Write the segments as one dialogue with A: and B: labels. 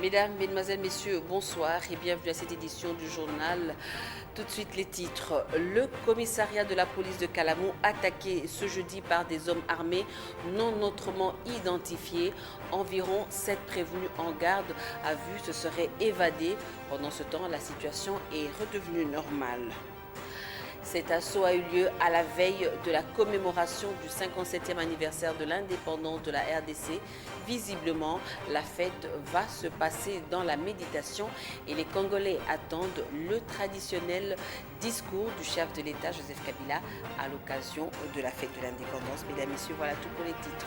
A: Mesdames, Mesdemoiselles, Messieurs, bonsoir et bienvenue à cette édition du journal. Tout de suite les titres. Le commissariat de la police de Calamou attaqué ce jeudi par des hommes armés non autrement identifiés. Environ 7 prévenus en garde à vue se seraient évadés. Pendant ce temps, la situation est redevenue normale. Cet assaut a eu lieu à la veille de la commémoration du 57e anniversaire de l'indépendance de la RDC. Visiblement, la fête va se passer dans la méditation et les Congolais attendent le traditionnel discours du chef de l'État, Joseph Kabila, à l'occasion de la fête de l'indépendance. Mesdames, Messieurs, voilà tout pour les titres.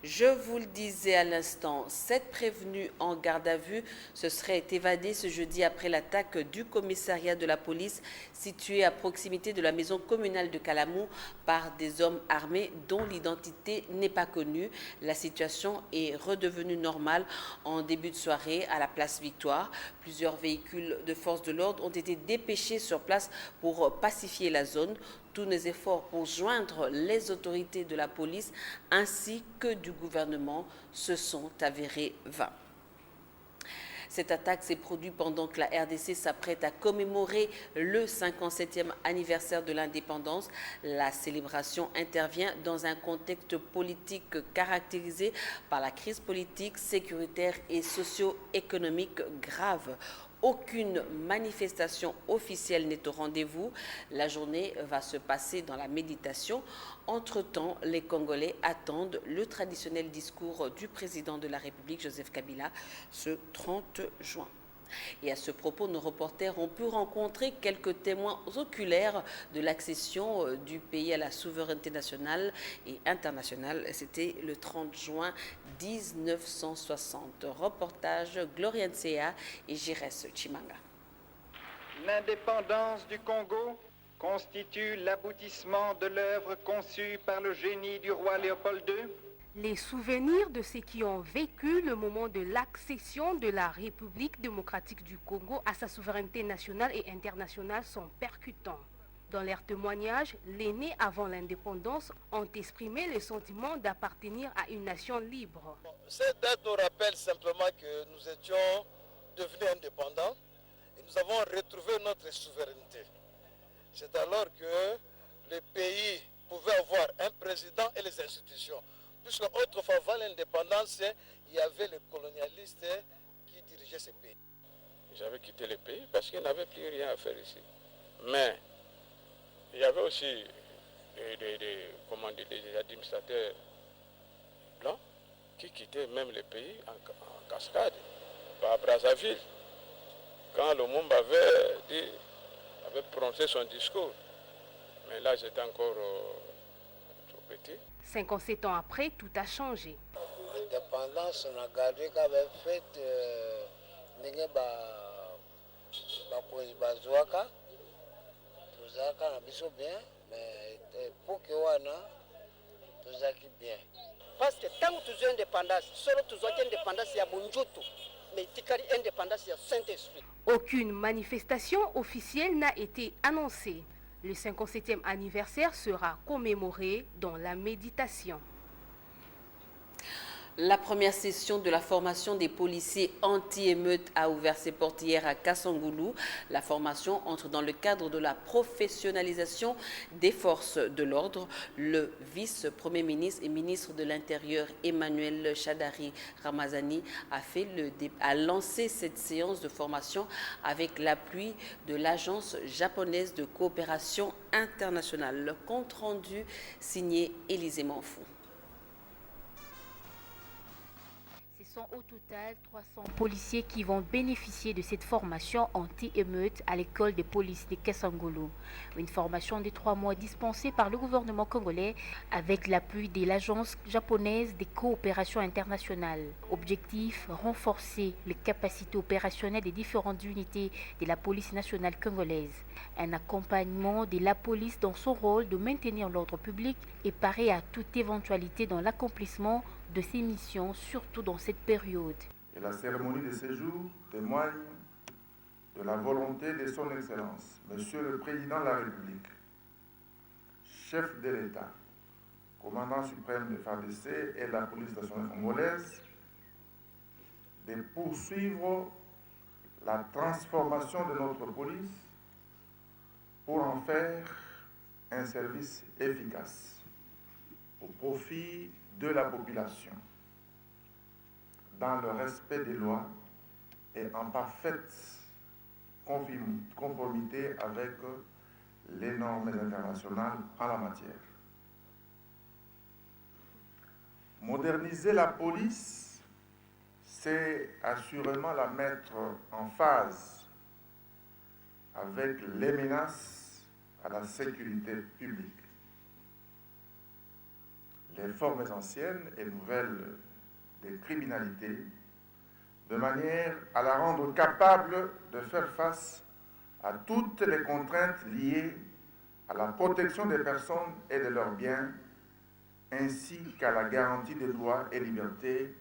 A: Je vous le disais à l'instant, 7 prévenus en garde à vue se seraient évadés ce jeudi après l'attaque du commissariat de la police situé à proximité de la maison communale de Calamou par des hommes armés dont l'identité n'est pas connue. La situation est redevenue normale en début de soirée à la place Victoire. Plusieurs véhicules de force de l'ordre ont été dépêchés sur place pour pacifier la zone. Tous nos efforts pour joindre les autorités de la police ainsi que du gouvernement se sont avérés vains. Cette attaque s'est produite pendant que la RDC s'apprête à commémorer le 57e anniversaire de l'indépendance. La célébration intervient dans un contexte politique caractérisé par la crise politique, sécuritaire et socio-économique grave. Aucune manifestation officielle n'est au rendez-vous. La journée va se passer dans la méditation. Entre-temps, les Congolais attendent le traditionnel discours du président de la République, Joseph Kabila, ce 30 juin. Et à ce propos, nos reporters ont pu rencontrer quelques témoins oculaires de l'accession du pays à la souveraineté nationale et internationale. C'était le 30 juin 1960. Reportage Gloria Nsea et Jires Chimanga.
B: L'indépendance du Congo constitue l'aboutissement de l'œuvre conçue par le génie du roi Léopold II.
C: Les souvenirs de ceux qui ont vécu le moment de l'accession de la République démocratique du Congo à sa souveraineté nationale et internationale sont percutants. Dans leurs témoignages, les nés avant l'indépendance ont exprimé le sentiment d'appartenir à une nation libre.
D: Cette date nous rappelle simplement que nous étions devenus indépendants et nous avons retrouvé notre souveraineté. C'est alors que le pays pouvait avoir un président et les institutions. Puisque autrefois, avant l'indépendance, il y avait les colonialistes qui dirigeaient ce pays.
E: J'avais quitté le pays parce qu'il n'avait plus rien à faire ici. Mais il y avait aussi des administrateurs blancs qui quittaient même le pays en cascade, par Brazzaville. Quand Lumumba avait prononcé son discours. Mais là, j'étais encore trop petit.
C: 57 ans après, tout a changé.
D: L'indépendance, on a gardé quand même fait bien, mais pour que bien.
F: Parce que tant que tu as indépendance, seulement tu as indépendance, il y a Bunjutu, mais tu as indépendance, il y a Saint-Esprit.
C: Aucune manifestation officielle n'a été annoncée. Le 57e anniversaire sera commémoré dans la méditation.
A: La première session de la formation des policiers anti-émeutes a ouvert ses portes hier à Kassangoulou. La formation entre dans le cadre de la professionnalisation des forces de l'ordre. Le vice-premier ministre et ministre de l'Intérieur Emmanuel Shadari Ramazani a lancé cette séance de formation avec l'appui de l'Agence japonaise de coopération internationale. Le compte rendu signé Élisée Manfou.
C: Ce sont au total 300 policiers qui vont bénéficier de cette formation anti-émeute à l'école de police de Kassangoulou. Une formation de 3 mois dispensée par le gouvernement congolais avec l'appui de l'Agence japonaise de coopération internationale. Objectif, renforcer les capacités opérationnelles des différentes unités de la police nationale congolaise. Un accompagnement de la police dans son rôle de maintenir l'ordre public et parer à toute éventualité dans l'accomplissement de ses missions, surtout dans cette période.
G: Et la cérémonie de séjour témoigne de la volonté de son Excellence, Monsieur le Président de la République, chef de l'État, commandant suprême de FARDC et de la police nationale congolaise, de poursuivre la transformation de notre police pour en faire un service efficace au profit de la population, dans le respect des lois et en parfaite conformité avec les normes internationales en la matière. Moderniser la police, c'est assurément la mettre en phase avec les menaces à la sécurité publique. Les formes anciennes et nouvelles de criminalité, de manière à la rendre capable de faire face à toutes les contraintes liées à la protection des personnes et de leurs biens, ainsi qu'à la garantie des droits et libertés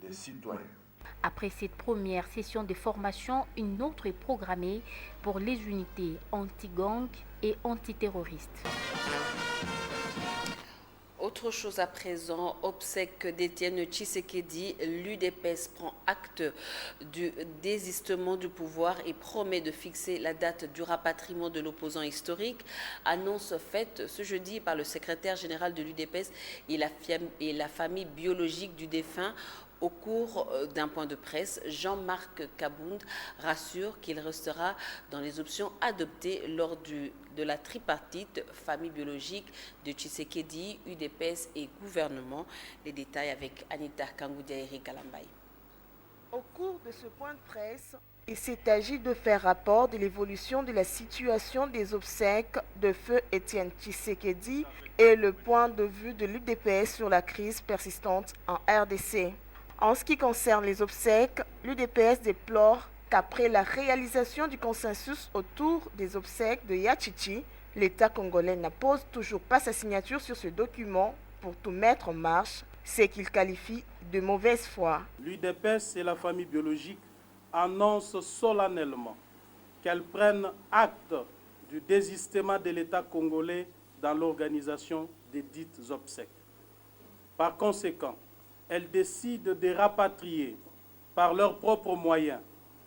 G: des citoyens.
C: Après cette première session de formation, une autre est programmée pour les unités anti-gang et antiterroristes.
A: Autre chose à présent, obsèque d'Étienne Tshisekedi, l'UDPS prend acte du désistement du pouvoir et promet de fixer la date du rapatriement de l'opposant historique. Annonce faite ce jeudi par le secrétaire général de l'UDPS et la famille biologique du défunt. Au cours d'un point de presse, Jean-Marc Kabound rassure qu'il restera dans les options adoptées lors de la tripartite famille biologique de Tshisekedi, UDPS et gouvernement. Les détails avec Anita Kangoudia et Eric Kalambay.
H: Au cours de ce point de presse, il s'est agi de faire rapport de l'évolution de la situation des obsèques de feu Étienne Tshisekedi et le point de vue de l'UDPS sur la crise persistante en RDC. En ce qui concerne les obsèques, l'UDPS déplore qu'après la réalisation du consensus autour des obsèques de Yachichi, l'État congolais n'appose toujours pas sa signature sur ce document pour tout mettre en marche, ce qu'il qualifie de mauvaise foi.
I: L'UDPS et la famille biologique annoncent solennellement qu'elles prennent acte du désistement de l'État congolais dans l'organisation des dites obsèques. Par conséquent, elles décident de rapatrier par leurs propres moyens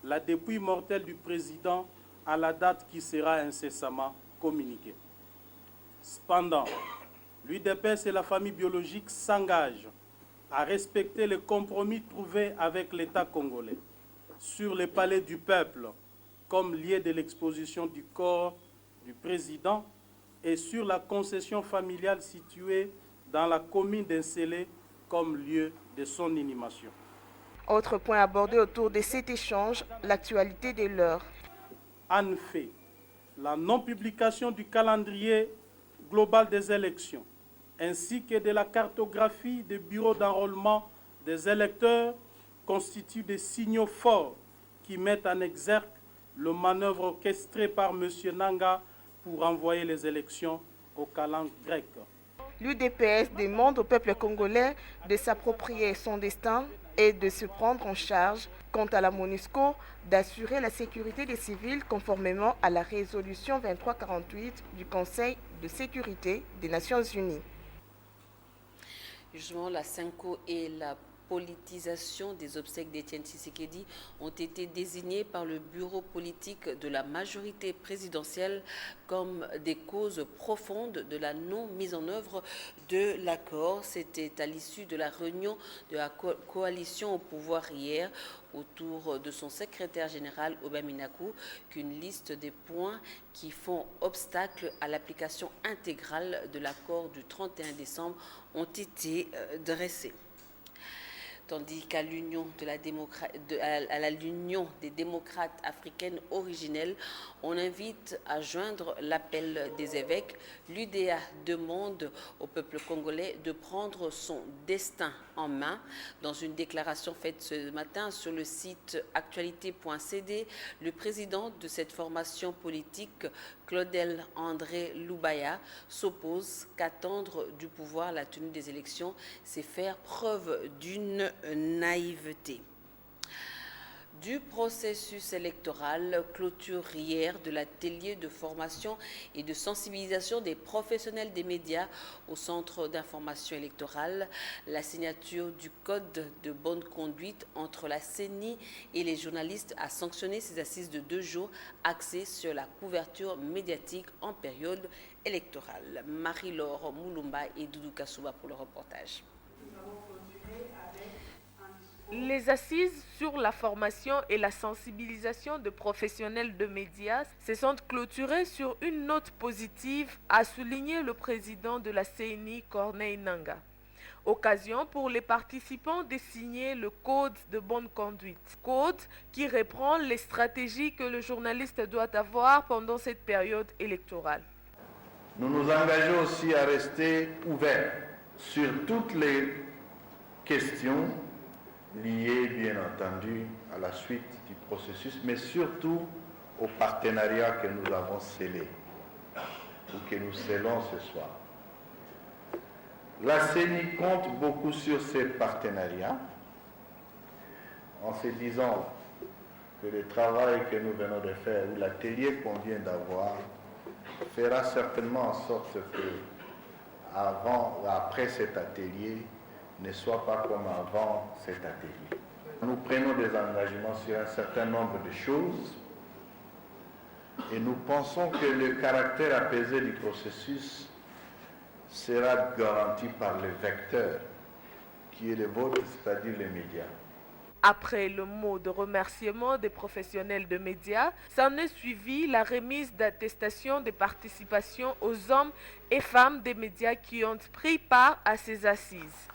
I: la dépouille mortelle du président à la date qui sera incessamment communiquée. Cependant, l'UDPS et la famille biologique s'engagent à respecter les compromis trouvés avec l'État congolais sur les palais du peuple comme lieu de l'exposition du corps du président et sur la concession familiale située dans la commune d'Ensélé comme lieu de son inhumation.
H: Autre point abordé autour de cet échange, l'actualité de l'heure.
I: En fait, la non-publication du calendrier global des élections, ainsi que de la cartographie des bureaux d'enrôlement des électeurs, constituent des signaux forts qui mettent en exergue le manœuvre orchestré par M. Nanga pour envoyer les élections au calendrier grec.
H: L'UDPS demande au peuple congolais de s'approprier son destin et de se prendre en charge, quant à la MONUSCO, d'assurer la sécurité des civils conformément à la résolution 2348 du Conseil de sécurité des Nations Unies.
A: Justement, la CENCO et la politisation des obsèques d'Étienne Tshisekedi ont été désignés par le bureau politique de la majorité présidentielle comme des causes profondes de la non-mise en œuvre de l'accord. C'était à l'issue de la réunion de la coalition au pouvoir hier autour de son secrétaire général Aubin Minakou qu'une liste des points qui font obstacle à l'application intégrale de l'accord du 31 décembre ont été dressés. Tandis qu'à l'Union des démocrates africaines originelles, on invite à joindre l'appel des évêques. L'UDA demande au peuple congolais de prendre son destin en main. Dans une déclaration faite ce matin sur le site actualité.cd, le président de cette formation politique, Claudel André Loubaya, s'oppose qu'attendre du pouvoir la tenue des élections, c'est faire preuve d'une naïveté. du processus électoral, clôture hier de l'atelier de formation et de sensibilisation des professionnels des médias au Centre d'information électorale, la signature du code de bonne conduite entre la CENI et les journalistes a sanctionné ces assises de 2 jours axées sur la couverture médiatique en période électorale. Marie-Laure Moulumba et Doudou Kassouba pour le reportage.
H: Les assises sur la formation et la sensibilisation de professionnels de médias se sont clôturées sur une note positive, a souligné le président de la CENI, Corneille Nangaa. Occasion pour les participants de signer le code de bonne conduite. Code qui reprend les stratégies que le journaliste doit avoir pendant cette période électorale.
G: Nous nous engageons aussi à rester ouverts sur toutes les questions liées, bien entendu, à la suite du processus, mais surtout au partenariat que nous avons scellé, ou que nous scellons ce soir. La CENI compte beaucoup sur ces partenariats, en se disant que le travail que nous venons de faire, ou l'atelier qu'on vient d'avoir, fera certainement en sorte que, avant ou après cet atelier, ne soit pas comme avant cet atelier. Nous prenons des engagements sur un certain nombre de choses et nous pensons que le caractère apaisé du processus sera garanti par le vecteur qui est le vôtre, c'est-à-dire les médias.
H: Après le mot de remerciement des professionnels de médias, s'en est suivi la remise d'attestation de participation aux hommes et femmes des médias qui ont pris part à ces assises.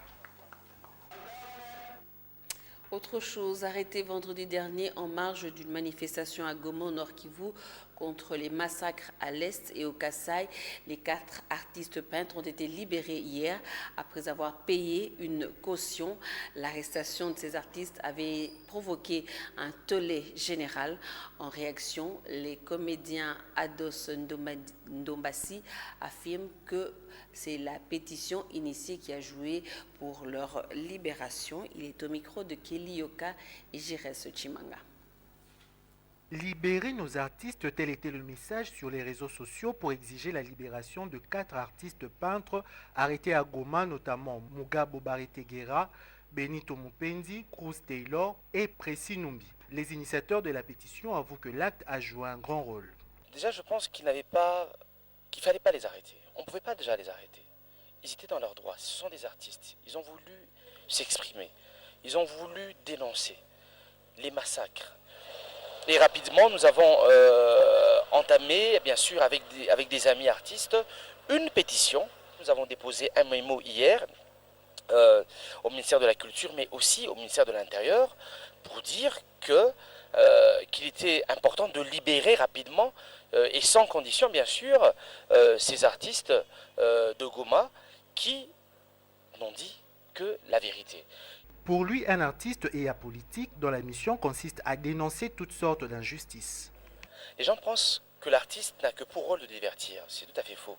A: Autre chose, arrêté vendredi dernier en marge d'une manifestation à Goma, au Nord Kivu, contre les massacres à l'Est et au Kasaï, les 4 artistes peintres ont été libérés hier après avoir payé une caution. L'arrestation de ces artistes avait provoqué un tollé général. En réaction, les comédiens Ados Ndombasi affirment que c'est la pétition initiée qui a joué pour leur libération. Il est au micro de Kelly Yoka et Jires Chimanga.
J: Libérer nos artistes, tel était le message sur les réseaux sociaux pour exiger la libération de 4 artistes peintres arrêtés à Goma, notamment Mugabo Barreteguera, Benito Mupendi, Cruz Taylor et Précis Numbi. Les initiateurs de la pétition avouent que l'acte a joué un grand rôle.
K: Déjà, je pense qu'il ne fallait pas les arrêter. On ne pouvait pas déjà les arrêter. Ils étaient dans leurs droits. Ce sont des artistes. Ils ont voulu s'exprimer. Ils ont voulu dénoncer les massacres. Et rapidement, nous avons entamé, bien sûr, avec des amis artistes, une pétition. Nous avons déposé un mémo hier au ministère de la Culture, mais aussi au ministère de l'Intérieur, pour dire qu'il était important de libérer rapidement et sans condition, bien sûr, ces artistes de Goma qui n'ont dit que la vérité.
J: Pour lui, un artiste est apolitique dont la mission consiste à dénoncer toutes sortes d'injustices.
K: Les gens pensent que l'artiste n'a que pour rôle de divertir. C'est tout à fait faux.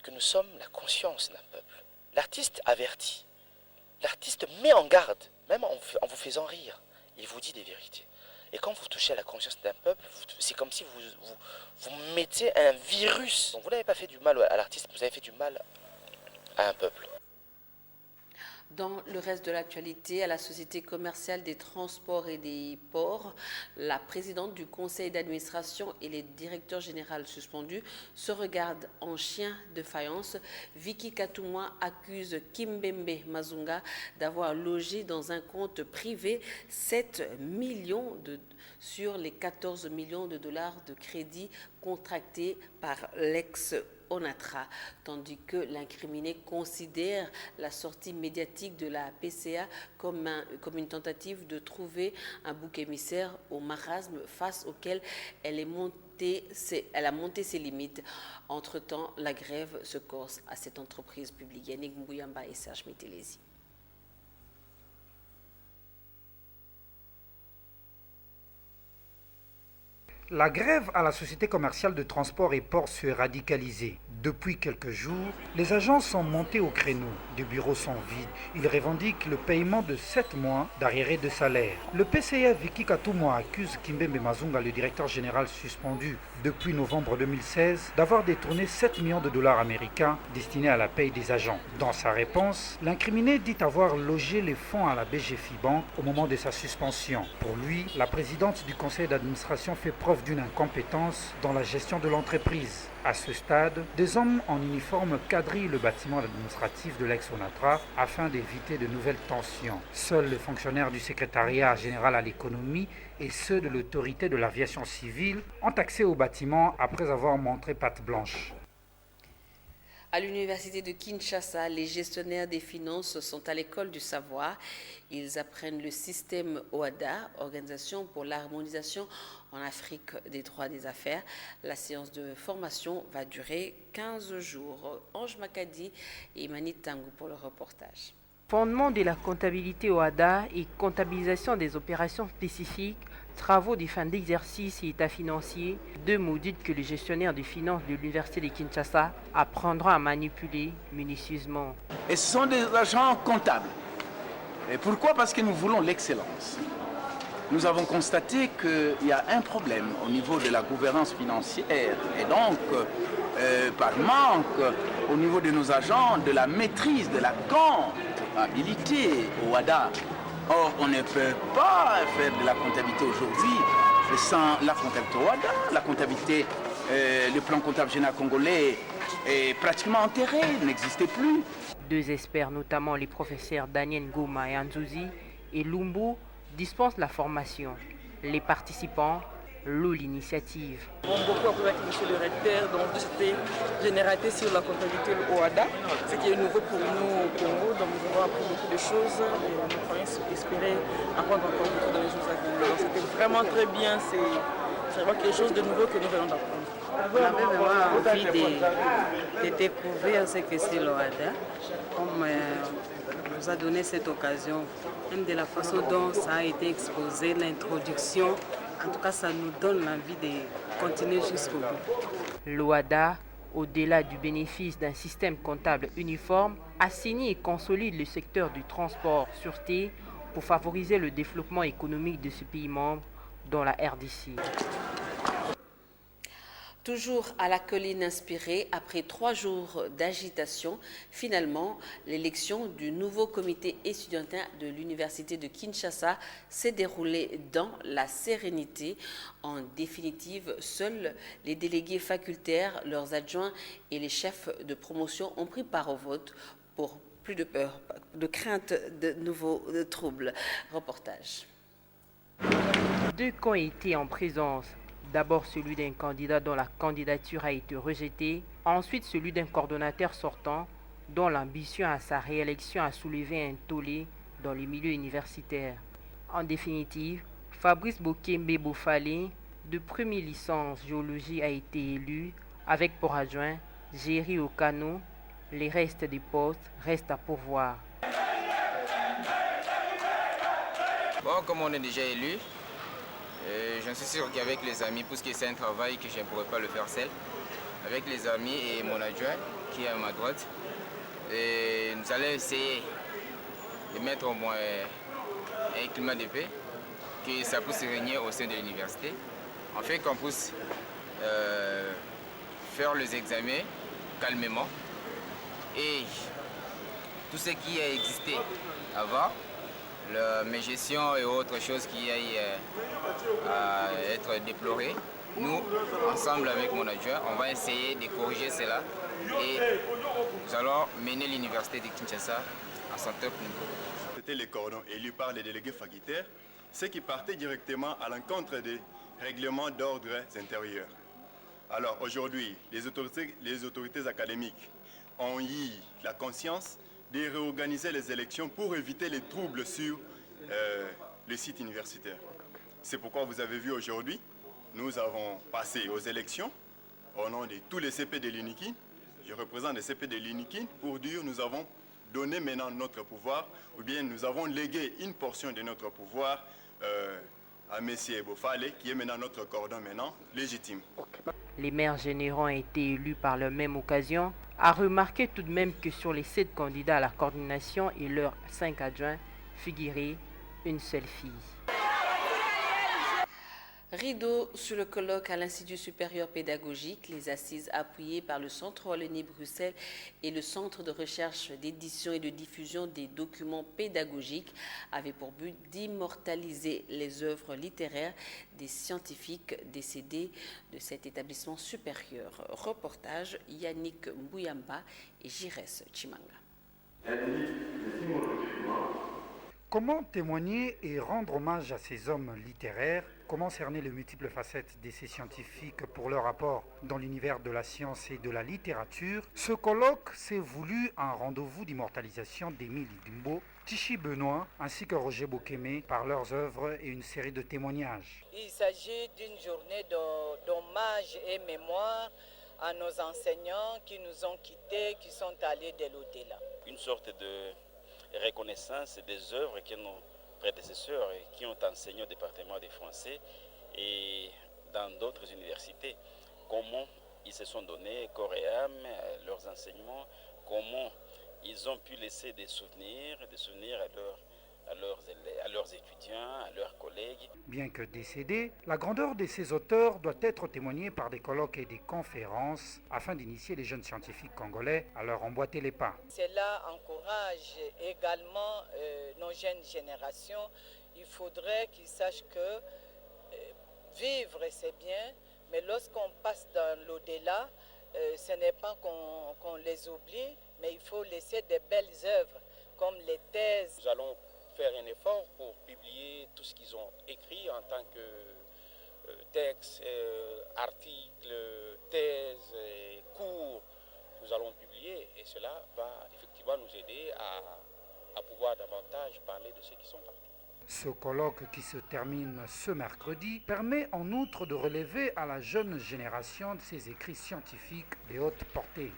K: Que nous sommes la conscience d'un peuple. L'artiste avertit. L'artiste met en garde, même en vous faisant rire. Il vous dit des vérités. Et quand vous touchez à la conscience d'un peuple, c'est comme si vous mettez un virus. Donc vous n'avez pas fait du mal à l'artiste, vous avez fait du mal à un peuple.
A: Dans le reste de l'actualité, à la Société commerciale des transports et des ports, la présidente du conseil d'administration et les directeurs généraux suspendus se regardent en chien de faïence. Vicky Katoumoua accuse Kimbembe Mazunga d'avoir logé dans un compte privé 7 millions sur les 14 millions de dollars de crédit contractés par l'ex-ONATRA, tandis que l'incriminé considère la sortie médiatique de la PCA comme une tentative de trouver un bouc émissaire au marasme face auquel elle a monté ses limites. Entre-temps, la grève se corse à cette entreprise publique. Yannick Mbouyamba et Serge Métélési.
L: La grève à la Société commerciale de transport et ports se radicalisée. Depuis quelques jours, les agents sont montés au créneau. Les bureaux sont vides. Ils revendiquent le paiement de 7 mois d'arriérés de salaire. Le PCA Vicky Katumwa accuse Kimbembe Mazunga, le directeur général suspendu depuis novembre 2016, d'avoir détourné 7 millions de dollars américains destinés à la paye des agents. Dans sa réponse, l'incriminé dit avoir logé les fonds à la BGFI Bank au moment de sa suspension. Pour lui, la présidente du conseil d'administration fait preuve d'une incompétence dans la gestion de l'entreprise. À ce stade, des hommes en uniforme quadrillent le bâtiment administratif de l'ex-ONATRA afin d'éviter de nouvelles tensions. Seuls les fonctionnaires du secrétariat général à l'économie et ceux de l'autorité de l'aviation civile ont accès au bâtiment après avoir montré patte blanche.
A: À l'université de Kinshasa, les gestionnaires des finances sont à l'école du savoir. Ils apprennent le système OHADA, Organisation pour l'harmonisation en Afrique des droits des affaires. La séance de formation va durer 15 jours. Ange Makadi et Manit Tangu pour le reportage.
M: Fondement de la comptabilité OHADA et comptabilisation des opérations spécifiques, travaux de fin d'exercice et état financier, 2 modules que les gestionnaires des finances de l'université de Kinshasa apprendront à manipuler minutieusement.
N: Et ce sont des agents comptables. Et pourquoi? Parce que nous voulons l'excellence. Nous avons constaté qu'il y a un problème au niveau de la gouvernance financière et donc, par manque, au niveau de nos agents, de la maîtrise de la comptabilité au OHADA. Or, on ne peut pas faire de la comptabilité aujourd'hui sans la comptabilité OHADA. La comptabilité, le plan comptable général congolais est pratiquement enterré, n'existait plus.
M: 2 experts, notamment les professeurs Daniel Ngoma et Anzouzi et Lumbu, dispensent la formation. Les participants louent l'initiative.
O: Nous avons beaucoup appris avec M. le recteur, donc c'était généralité sur la comptabilité OHADA, ce qui est nouveau pour nous au Congo, donc nous avons appris beaucoup de choses et nous pourrions espérer apprendre encore beaucoup de choses à venir. Donc c'était vraiment très bien, c'est vraiment quelque chose de nouveau que nous venons d'apprendre.
P: On avait vraiment envie de découvrir ce que c'est l'OHADA, comme on nous a donné cette occasion, même de la façon dont ça a été exposé, l'introduction. En tout cas, ça nous donne l'envie de continuer jusqu'au bout.
M: L'OHADA, au-delà du bénéfice d'un système comptable uniforme, assainit et consolide le secteur du transport sûreté pour favoriser le développement économique de ce pays membre, dont la RDC.
A: Toujours à la colline inspirée, après 3 jours d'agitation, finalement, l'élection du nouveau comité étudiantin de l'université de Kinshasa s'est déroulée dans la sérénité. En définitive, seuls les délégués facultaires, leurs adjoints et les chefs de promotion ont pris part au vote pour plus de peur, de crainte de nouveaux troubles. Reportage.
M: 2 camps étaient en présence. D'abord celui d'un candidat dont la candidature a été rejetée, ensuite celui d'un coordonnateur sortant dont l'ambition à sa réélection a soulevé un tollé dans le milieu universitaire. En définitive, Fabrice Bokembe Bofale, de première licence géologie, a été élu avec pour adjoint Géry Okano. Les restes des postes restent à pourvoir.
Q: Bon, comme on est déjà élu, j'en suis sûr qu'avec les amis, puisque c'est un travail que je ne pourrais pas le faire seul, avec les amis et mon adjoint qui est à ma droite, et nous allons essayer de mettre au moins un climat de paix, que ça puisse régner au sein de l'université, afin qu'on puisse faire les examens calmement et tout ce qui a existé avant, mes gestions et autres choses qui aillent à être déplorées, nous, ensemble avec mon adjoint, on va essayer de corriger cela et nous allons mener l'université de Kinshasa à son top niveau.
R: C'était les cordons élus par les délégués facultaires, ceux qui partaient directement à l'encontre des règlements d'ordre intérieurs. Alors aujourd'hui, les autorités académiques ont eu la conscience de réorganiser les élections pour éviter les troubles sur le site universitaire. C'est pourquoi vous avez vu aujourd'hui, nous avons passé aux élections au nom de tous les CP de l'UNIKIN. Je représente les CP de l'UNIKIN pour dire nous avons donné maintenant notre pouvoir ou bien nous avons légué une portion de notre pouvoir à M. Bofale, qui est maintenant notre cordon légitime.
M: Les maires généraux ont été élus par la même occasion, a remarqué tout de même que sur les 7 candidats à la coordination et leurs 5 adjoints figurait une seule fille.
A: Rideau sur le colloque à l'Institut supérieur pédagogique, les assises appuyées par le Centre Wallonie-Bruxelles et le Centre de recherche d'édition et de diffusion des documents pédagogiques avaient pour but d'immortaliser les œuvres littéraires des scientifiques décédés de cet établissement supérieur. Reportage Yannick Mbouyamba et Jires Chimanga.
L: Comment témoigner et rendre hommage à ces hommes littéraires? Comment cerner les multiples facettes de ces scientifiques pour leur apport dans l'univers de la science et de la littérature? Ce colloque s'est voulu un rendez-vous d'immortalisation d'Émile Dimbo, Tichy Benoît ainsi que Roger Bokeme par leurs œuvres et une série de témoignages.
S: Il s'agit d'une journée d'hommage et mémoire à nos enseignants qui nous ont quittés, qui sont allés de l'au-delà.
T: Une sorte de reconnaissance des œuvres que nos prédécesseurs qui ont enseigné au département des Français et dans d'autres universités, comment ils se sont donnés corps et âme à leurs enseignements, comment ils ont pu laisser des souvenirs à leurs étudiants, à leurs collègues.
L: Bien que décédés, la grandeur de ces auteurs doit être témoignée par des colloques et des conférences afin d'initier les jeunes scientifiques congolais à leur emboîter les pas.
S: Cela encourage également nos jeunes générations. Il faudrait qu'ils sachent que vivre c'est bien, mais lorsqu'on passe dans l'au-delà, ce n'est pas qu'on les oublie, mais il faut laisser de belles œuvres comme les thèses.
E: Nous allons faire un effort pour publier tout ce qu'ils ont écrit en tant que textes, articles, thèses, cours. Nous allons publier et cela va effectivement nous aider à pouvoir davantage parler de ceux qui sont partis.
L: Ce colloque qui se termine ce mercredi permet en outre de relever à la jeune génération ses écrits scientifiques de haute portée.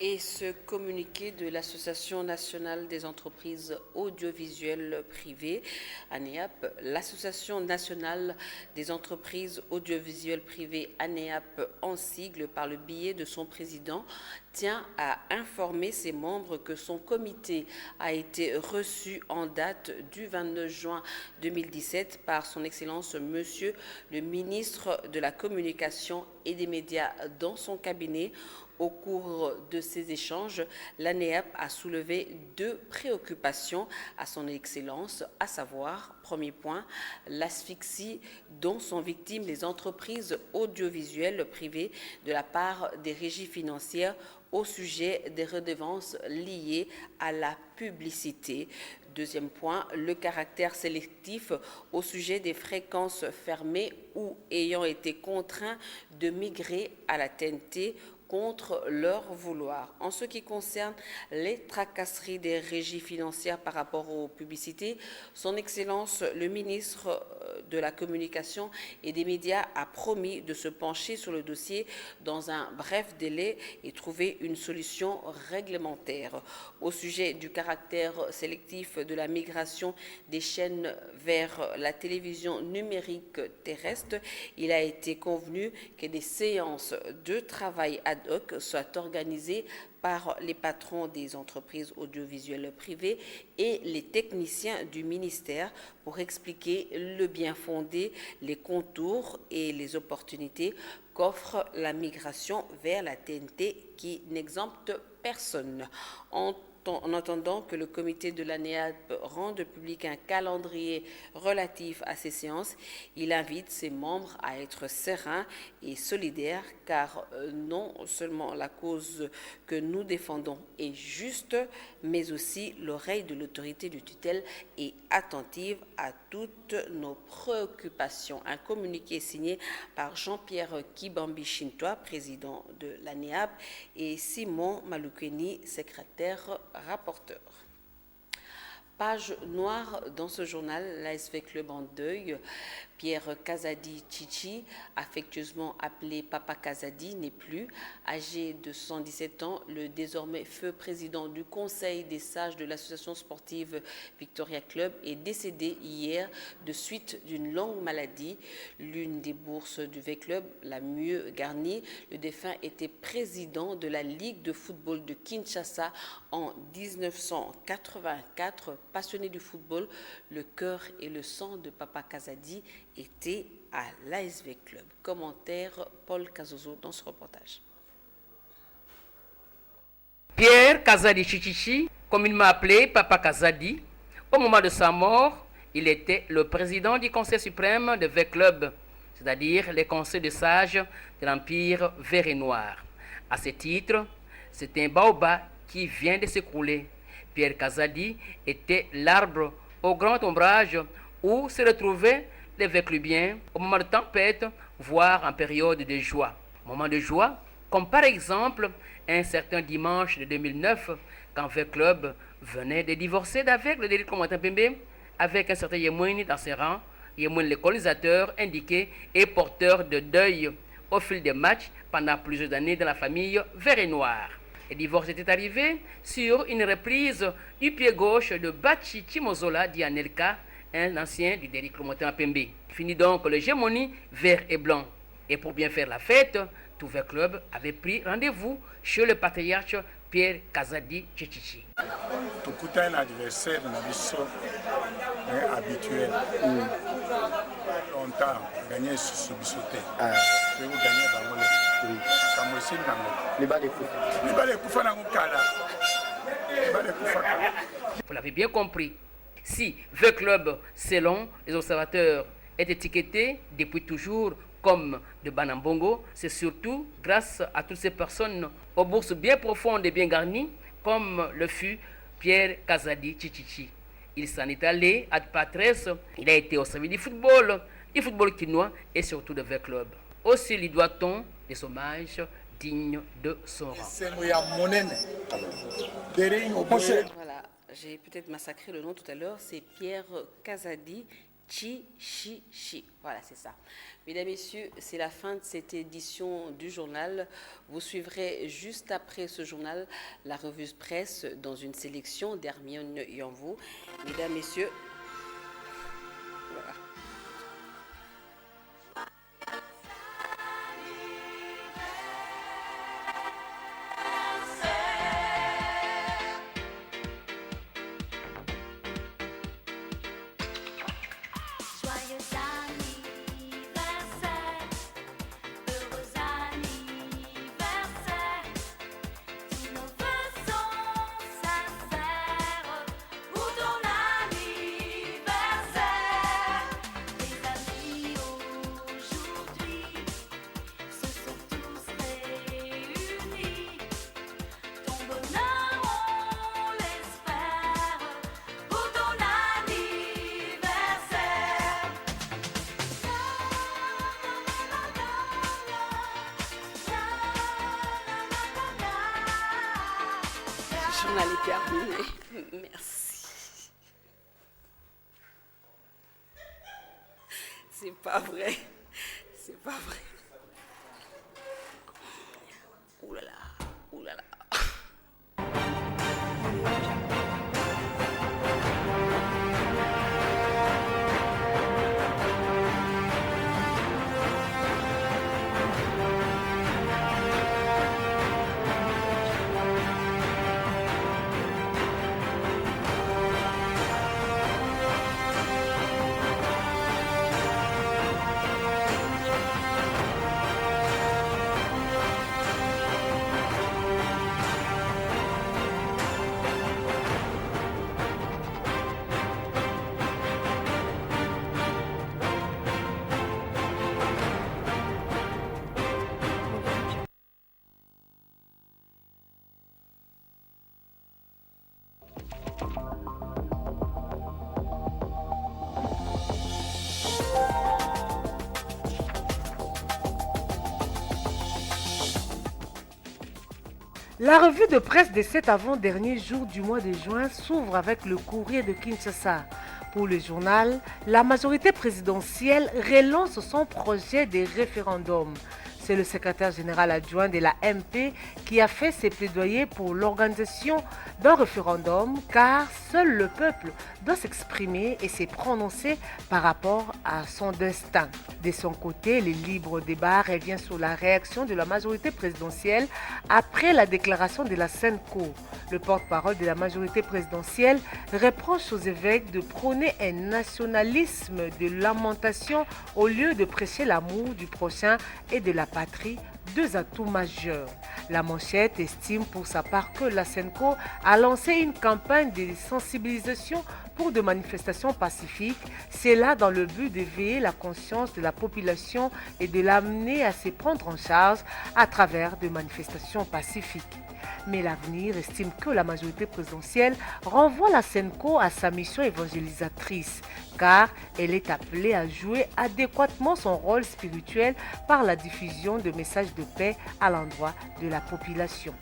A: Et ce communiqué de l'Association nationale des entreprises audiovisuelles privées, ANEAP, l'Association nationale des entreprises audiovisuelles privées, ANEAP, en sigle par le biais de son président, tient à informer ses membres que son comité a été reçu en date du 29 juin 2017 par son Excellence Monsieur le ministre de la Communication et des Médias dans son cabinet. Au cours de ces échanges, l'ANEAP a soulevé 2 préoccupations à son Excellence, à savoir, premier point, l'asphyxie dont sont victimes les entreprises audiovisuelles privées de la part des régies financières au sujet des redevances liées à la publicité. Deuxième point, le caractère sélectif au sujet des fréquences fermées ou ayant été contraints de migrer à la TNT contre leur vouloir. En ce qui concerne les tracasseries des régies financières par rapport aux publicités, son Excellence le ministre de la Communication et des Médias a promis de se pencher sur le dossier dans un bref délai et trouver une solution réglementaire. Au sujet du caractère sélectif de la migration des chaînes vers la télévision numérique terrestre, il a été convenu que des séances de travail ad hoc soient organisées par les patrons des entreprises audiovisuelles privées et les techniciens du ministère pour expliquer le bien fondé, les contours et les opportunités qu'offre la migration vers la TNT qui n'exempte personne. En attendant que le comité de l'ANEAP rende public un calendrier relatif à ces séances, il invite ses membres à être sereins et solidaires car non seulement la cause que nous défendons est juste, mais aussi l'oreille de l'autorité de tutelle est attentive à toutes nos préoccupations. Un communiqué signé par Jean-Pierre Kibambi Chintois, président de l'ANEAP, et Simon Malukeni, secrétaire rapporteur. Page noire dans ce journal, l'ASV Club en deuil. Pierre Kazadi Chichi, affectueusement appelé Papa Kazadi, n'est plus. Âgé de 117 ans, le désormais feu président du Conseil des sages de l'association sportive Victoria Club est décédé hier de suite d'une longue maladie. L'une des bourses du V-Club, la mieux garnie, le défunt était président de la Ligue de football de Kinshasa en 1984. Passionné du football, le cœur et le sang de Papa Kazadi étaient à l'ASV Club. Commentaire Paul Kazozo dans ce reportage.
U: Pierre Kazadi Chichichi, comme il m'a appelé Papa Kazadi, au moment de sa mort, il était le président du Conseil suprême de V-Club, c'est-à-dire les conseils de sages de l'Empire vert et noir. À ce titre, c'est un baobab qui vient de s'écrouler. Pierre Kazadi était l'arbre au grand ombrage où se retrouvaient les V-Clubiens au moment de tempête, voire en période de joie. Moment de joie, comme par exemple un certain dimanche de 2009, quand V-Club venait de divorcer d'avec le délit Commandant Pembe, avec un certain Yemouni dans ses rangs, Yemouni le colonisateur indiqué et porteur de deuil au fil des matchs pendant plusieurs années dans la famille vert et noir. Le divorce était arrivé sur une reprise du pied gauche de Bachi Chimozola Dianelka, un ancien du Derrick Commandant Pembe. Fini donc l'hégémonie vert et blanc. Et pour bien faire la fête, tout V-Club avait pris rendez-vous chez le patriarche Pierre Kazadi Chichichi.
V: Tout un adversaire dans la mission habituelle. Longtemps, gagner sur Bissoté. Je vais gagner dans le monde. Comme aussi dans le
U: Vous l'avez bien compris. Si V-Club, selon les observateurs, est étiqueté depuis toujours comme de Banambongo, c'est surtout grâce à toutes ces personnes aux bourses bien profondes et bien garnies, comme le fut Pierre Kazadi Chichichi. Il s'en est allé à Patresse, il a été au service du football quinois et surtout de V-Club. Aussi lui doit-on des hommages dignes de son rang.
A: Voilà, j'ai peut-être massacré le nom tout à l'heure, c'est Pierre Kazadi Chichichi. Voilà, c'est ça. Mesdames, Messieurs, c'est la fin de cette édition du journal. Vous suivrez juste après ce journal la revue presse dans une sélection d'Hermione Yanvou. Mesdames, Messieurs, voilà. Le journal est terminé. Merci. C'est pas vrai. C'est pas vrai. Ouh là là. Ouh là là.
W: La revue de presse de cet avant-dernier jour du mois de juin s'ouvre avec le courrier de Kinshasa.
B: Pour le journal, la majorité présidentielle relance son projet de référendum. C'est le secrétaire général adjoint de la MP qui a fait ses plaidoyers pour l'organisation d'un référendum, car seul le peuple doit s'exprimer et se prononcer par rapport à son destin. De son côté, le libre débat revient sur la réaction de la majorité présidentielle après la déclaration de la Senco. Le porte-parole de la majorité présidentielle reproche aux évêques de prôner un nationalisme de lamentation au lieu de prêcher l'amour du prochain et de la patrie, deux atouts majeurs. La Manchette estime pour sa part que la Senco a lancé une campagne de sensibilisation pour des manifestations pacifiques, cela dans le but d'éveiller la conscience de la population et de l'amener à se prendre en charge à travers des manifestations pacifiques. Mais l'avenir estime que la majorité présidentielle renvoie la Senco à sa mission évangélisatrice, car elle est appelée à jouer adéquatement son rôle spirituel par la diffusion de messages de paix à l'endroit de la population.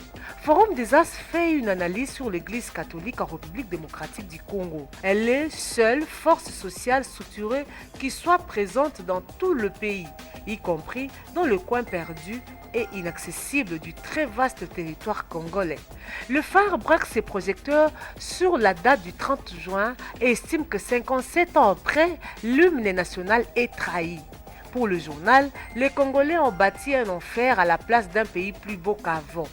B: Forum des As fait une analyse sur l'Église catholique en République démocratique du Congo. Elle est seule force sociale structurée qui soit présente dans tout le pays, y compris dans le coin perdu et inaccessible du très vaste territoire congolais. Le phare braque ses projecteurs sur la date du 30 juin et estime que 57 ans après, l'hymne national est trahi. Pour le journal, les Congolais ont bâti un enfer à la place d'un pays plus beau qu'avant.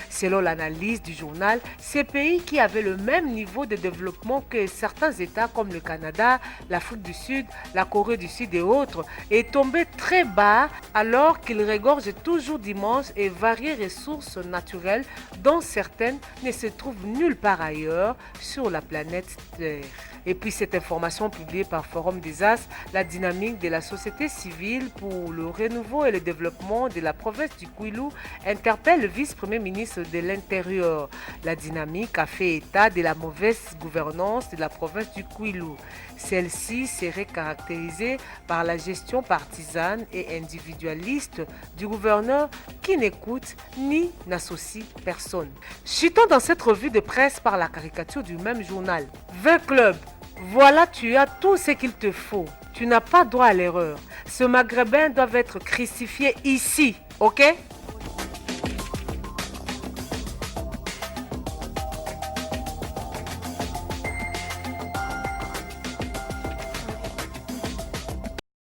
B: Selon l'analyse du journal, ces pays qui avaient le même niveau de développement que certains États comme le Canada, l'Afrique du Sud, la Corée du Sud et autres, est tombé très bas alors qu'ils regorgent toujours d'immenses et variées ressources naturelles dont certaines ne se trouvent nulle part ailleurs sur la planète Terre. Et puis cette information publiée par Forum des As, la dynamique de la société civile pour le renouveau et le développement de la province du Kwilu interpelle le vice-premier ministre de l'Intérieur. La dynamique a fait état de la mauvaise gouvernance de la province du Kwilu. Celle-ci serait caractérisée par la gestion partisane et individualiste du gouverneur qui n'écoute ni n'associe personne. Chutons dans cette revue de presse par la caricature du même journal. V-Club, voilà, tu as tout ce qu'il te faut. Tu n'as pas droit à l'erreur. Ce maghrébin doit être crucifié ici, ok?